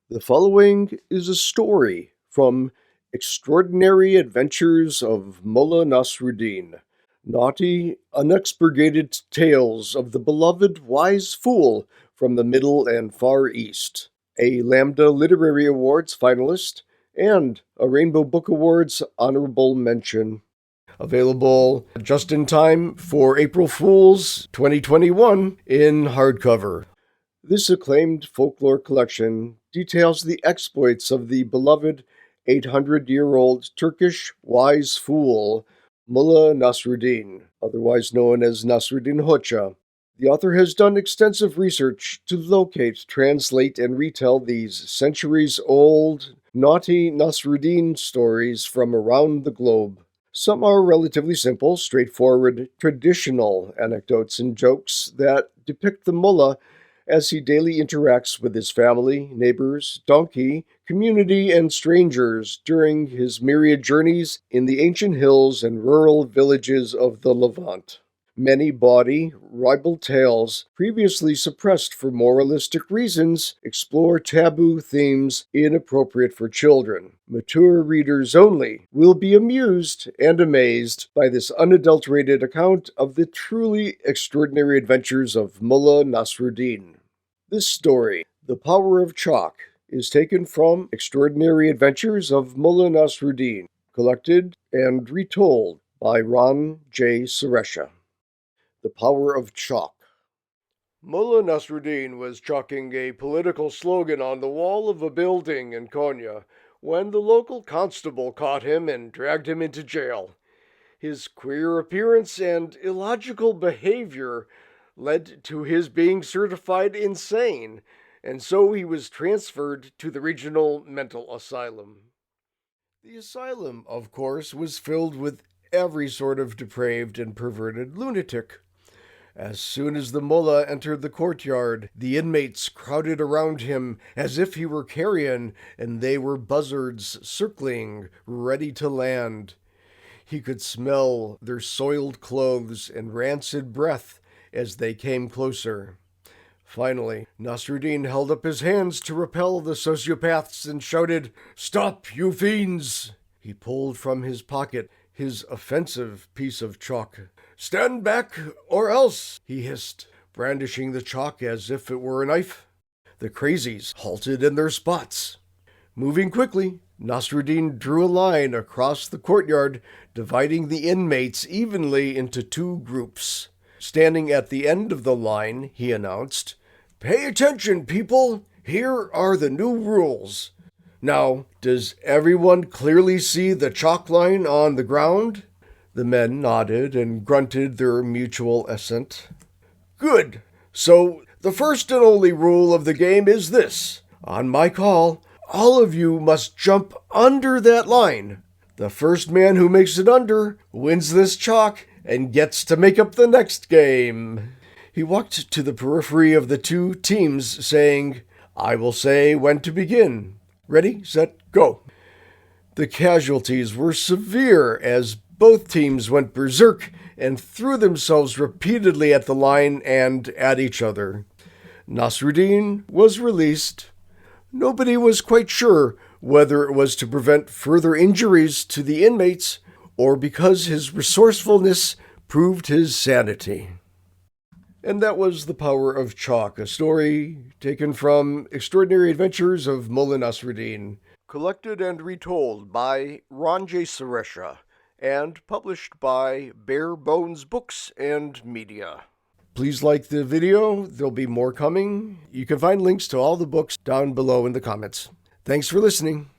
The following is a story from Extraordinary Adventures of Mullah Nasruddin, naughty, unexpurgated tales of the beloved wise fool from the Middle and Far East, a Lambda Literary Awards finalist, and a Rainbow Book Awards honorable mention. Available just in time for April Fool's 2021 in hardcover. This acclaimed folklore collection details the exploits of the beloved 800-year-old Turkish wise fool, Mullah Nasruddin, otherwise known as Nasruddin Hoxha. The author has done extensive research to locate, translate, and retell these centuries-old, naughty Nasruddin stories from around the globe. Some are relatively simple, straightforward, traditional anecdotes and jokes that depict the mullah as he daily interacts with his family, neighbors, donkey, community, and strangers during his myriad journeys in the ancient hills and rural villages of the Levant. Many bawdy, ribald tales, previously suppressed for moralistic reasons, explore taboo themes inappropriate for children. Mature readers only will be amused and amazed by this unadulterated account of the truly extraordinary adventures of Mullah Nasruddin. This story, The Power of Chalk, is taken from Extraordinary Adventures of Mullah Nasruddin, collected and retold by Ron J. Suresha. The Power of Chalk. Mullah Nasruddin was chalking a political slogan on the wall of a building in Konya when the local constable caught him and dragged him into jail. His queer appearance and illogical behavior led to his being certified insane, and so he was transferred to the regional mental asylum. The asylum, of course, was filled with every sort of depraved and perverted lunatic. As soon as the mullah entered the courtyard, the inmates crowded around him as if he were carrion, and they were buzzards circling, ready to land. He could smell their soiled clothes and rancid breath as they came closer. Finally, Nasruddin held up his hands to repel the sociopaths and shouted, "Stop, you fiends!" He pulled from his pocket his offensive piece of chalk. "Stand back, or else," he hissed, brandishing the chalk as if it were a knife. The crazies halted in their spots. Moving quickly, Nasruddin drew a line across the courtyard, dividing the inmates evenly into two groups. Standing at the end of the line, he announced, "Pay attention, people! Here are the new rules. Now, does everyone clearly see the chalk line on the ground?" The men nodded and grunted their mutual assent. "Good. So, the first and only rule of the game is this. On my call, all of you must jump under that line. The first man who makes it under wins this chalk and gets to make up the next game." He walked to the periphery of the two teams, saying, "I will say when to begin. Ready, set, go." The casualties were severe as both teams went berserk and threw themselves repeatedly at the line and at each other. Nasruddin was released. Nobody was quite sure whether it was to prevent further injuries to the inmates or because his resourcefulness proved his sanity. And that was The Power of Chalk, a story taken from Extraordinary Adventures of Mullah Nasruddin, collected and retold by Ron J. Suresha, and published by Bare Bones Books and Media. Please like the video. There'll be more coming. You can find links to all the books down below in the comments. Thanks for listening.